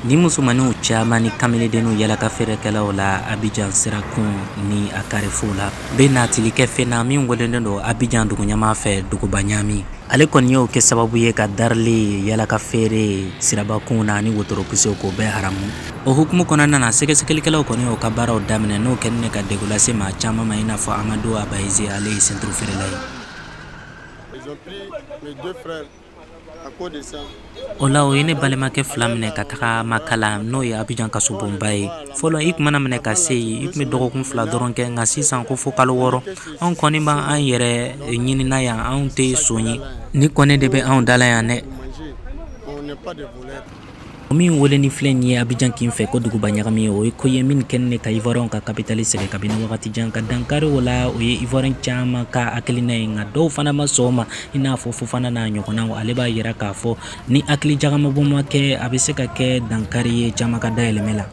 ni musumaniw caman ni kamiledenu yala ka feerekɛlaw la Abidjan sirakun ni a Carrefour la bɛ natili kɛ fɛn na min welelen don Abidjan duguɲama fɛ duguba ɲami ale kɔni y'o kɛ sababu ye ka darili yala ka feere sirabakun na ni wotorokisɛw ko bɛɛ haramu o hukumu kɔnɔna na sɛgɛsɛgɛlikɛlaw kɔni y'o ka baaraw daminɛ n'o kɛlen ka degun lase maa caman ma i n'a fɔ Amadu Abayize ale ye centre feerela ye. Ils ont pris mes deux frères à cause de ça. O la o ye ne balimakɛ fila minɛ ka taga Makala n'o ye Abidjan kasobonba ye fɔlɔ i tun mana minɛ ka se yen i tun bɛ dɔgɔkun 2 dɔrɔn kɛ nka sisan ko fo kalo 6 anw kɔni b'an yɛrɛ ɲinina yan anw tɛ son ye ni kɔni de bɛ anw dala yan dɛ. Min wele ni filɛ ni ye Abidjan kin fɛ ko duguba ɲagami o ye ko ye min kɛlen ka Ivoirien ka capitale sɛgɛ kabini wagati jan ka dankari o la o ye Ivoirien caman ka hakilina ye nka dɔw fana ma sɔn o ma i n'a fɔ Fofana n'a ɲɔgɔnnaw ale b'a yira k'a fɔ ni hakili jagamabɔ ma kɛ a bɛ se ka kɛ dankari ye caman ka dayɛlɛmɛ la.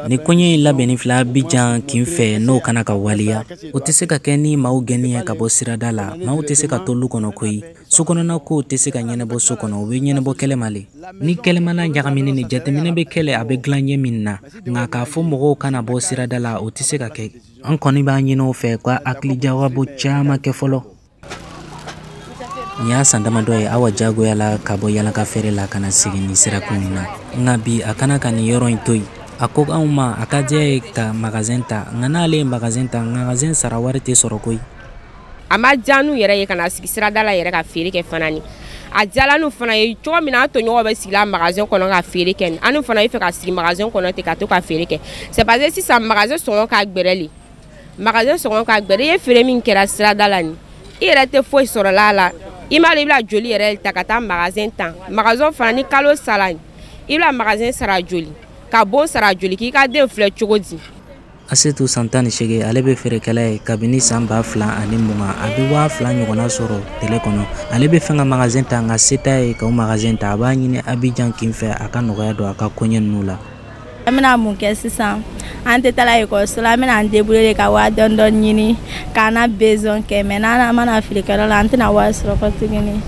Ni koɲɛ in labɛnni fila Abidjan kin fɛ n'o kana ka waliya o tɛ se ka kɛ ni maaw gɛnni ye ka bɔ sirada la maaw tɛ se ka to lu kɔnɔ koyi sokɔnɔna kow tɛ se ka ɲɛnabɔ so kɔnɔ o bɛ ɲɛnabɔ kɛlɛma le ni kɛlɛmana ɲagamini ni jateminɛ bɛ kɛlɛ a bɛ dilan ɲɛ min na nka k'a fɔ mɔgɔw kana bɔ sirada la o tɛ se ka kɛ an kɔni b'a ɲini o fɛ ka hakili jagabɔ caman kɛ fɔlɔ. Ni y'a san damadɔ ye Awa jagoyala ka bɔ yala ka feere la kana segin ni sirakun na nka bi a kana ka nin yɔrɔ in to yen. A ko anw ma a ka diya ye ka magasin ta nka n'ale ye magasin ta magasin sara wari tɛ sɔrɔ koyi. A ma diya n'u yɛrɛ ye ka na sigi sirada la yɛrɛ ka feere kɛ fana ni a diyala n'u fana ye cogo min na an tɔɲɔgɔnw bɛ sigi la magasin kɔnɔ ka feere kɛ an n'u fana bɛ fɛ ka sigi magasin kɔnɔ ten ka to ka feere kɛ c'est parce que sisan magasin sɔngɔ ka gbɛrɛ le magasin sɔngɔ ka gbɛrɛ i ye feere min kɛra sirada la ni i yɛrɛ tɛ foyi sɔrɔla a la i m'a dɔn i bɛna joli yɛrɛ ta ka taa magasin tan magasin fana ni kalo sara i bɛna magasin sara joli ka bon sara joli k'i ka den filɛ cogo di. Asetu Santani Shege ale bɛ feerekɛla ye kabini san 2020 a bɛ 2000 ɲɔgɔnna sɔrɔ tele kɔnɔ ale bɛ fɛn ka magasin ta nka se t'a ye k'o magasin ta a b'a ɲini Abidjan kin fɛ a ka nɔgɔya don a ka koɲɛ ninnu la. An bɛna mun kɛ sisan an tɛ taa ekɔliso la an bɛna an débrouiller ka wari dɔɔni ɲini k'an na besoin kɛ mais n'an mana feerekɛyɔrɔ la an tɛna wari sɔrɔ kɔ tuguni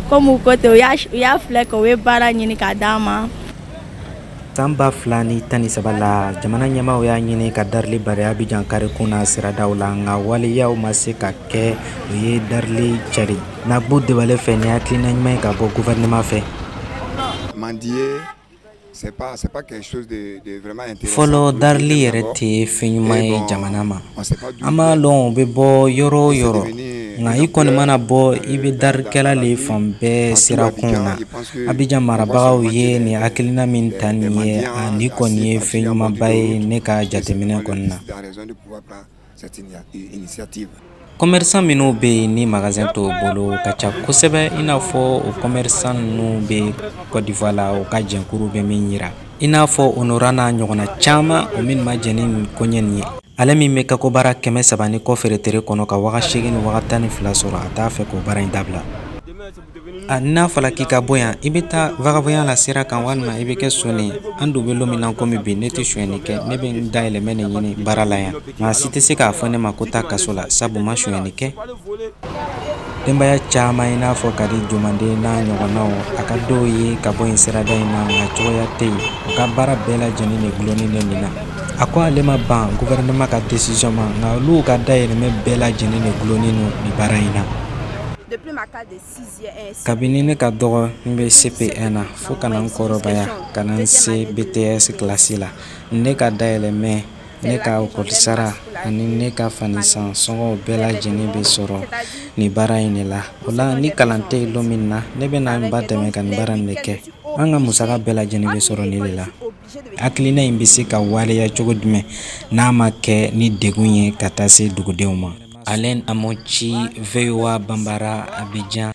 comme u ko ten u y'a filɛ kɛ u ye baara ɲini ka d'an ma. San 2013 la jamana ɲɛmaaw y'a ɲini ka darili bari Abidjan Carrefour na siradaw la nka waleyaw ma se ka kɛ o ye darili cari Nagbo Debale fɛ ni hakilina ɲuman ye ka bɔ gouvernement fɛ. Fɔlɔ darili yɛrɛ tɛ fɛn ɲuman ye jamana ma an b'a lɔn o bɛ bɔ yɔrɔ o yɔrɔ nka i kɔni mana bɔ i bɛ darikɛla le fan bɛɛ sirakun na Abidjan marabagaw ye ni hakilina min ta nin ye ani kɔni ye fɛn ɲumanba ye ne ka jateminɛ kɔni na. Commerçant minnu bɛ yen ni magasin t'o bolo ka ca kosɛbɛ i n'a fɔ o commerçant ninnu bɛ Côte d'Ivoire la o ka jɛnkuru bɛ min yira i n'a fɔ Onora n'a ɲɔgɔnna caman o min ma jɛn ni koɲɛ nin ye ale min bɛ kako baara 300 ni kɔ feeretere kɔnɔ ka waga 8 ni waga 12 sɔrɔ a t'a fɛ k'o baara in dabila. N'a fɔra k'i ka bɔ yan i bɛ taa vagabond la sira kan walima i bɛ kɛ soni an dun bɛ don min na komi bi ne tɛ sonyɛni kɛ ne bɛ n dayɛlɛmɛ nin ɲini baara la yan nka si tɛ se k'a fɔ ne ma ko taa kaso la sabu ma sonyɛni kɛ. Denbaya caman i n'a fɔ Kadi Jumande n'a ɲɔgɔnnaw a ka dɔw ye ka bɔ yen sirada in na nka cogoya tɛ yen u ka baara bɛɛ lajɛlen de gulonnen de nin na a ko ale ma ban gouvernement ka décision ma nka olu ka dayɛlɛmɛ bɛɛ lajɛlen de gulonnen don nin baara in na. Kabini ne ka dɔgɔ n bɛ CP1 na fo ka na n kɔrɔbaya ka na n se BTS kilasi la ne ka dayɛlɛmɛ ne ka ekɔli sara ani ne ka fani san sɔngɔw bɛɛ lajɛlen bɛ sɔrɔ nin baara in de la o la ni kalan tɛ yen don min na ne bɛ na n ba dɛmɛ ka nin baara in de kɛ an ka musaka bɛɛ lajɛlen bɛ sɔrɔ nin de la hakilina in bɛ se ka waleya cogo jumɛn n'a ma kɛ ni degun ye ka taa se dugudenw ma. Alain Amonchi, VOA Bambara, Abidjan.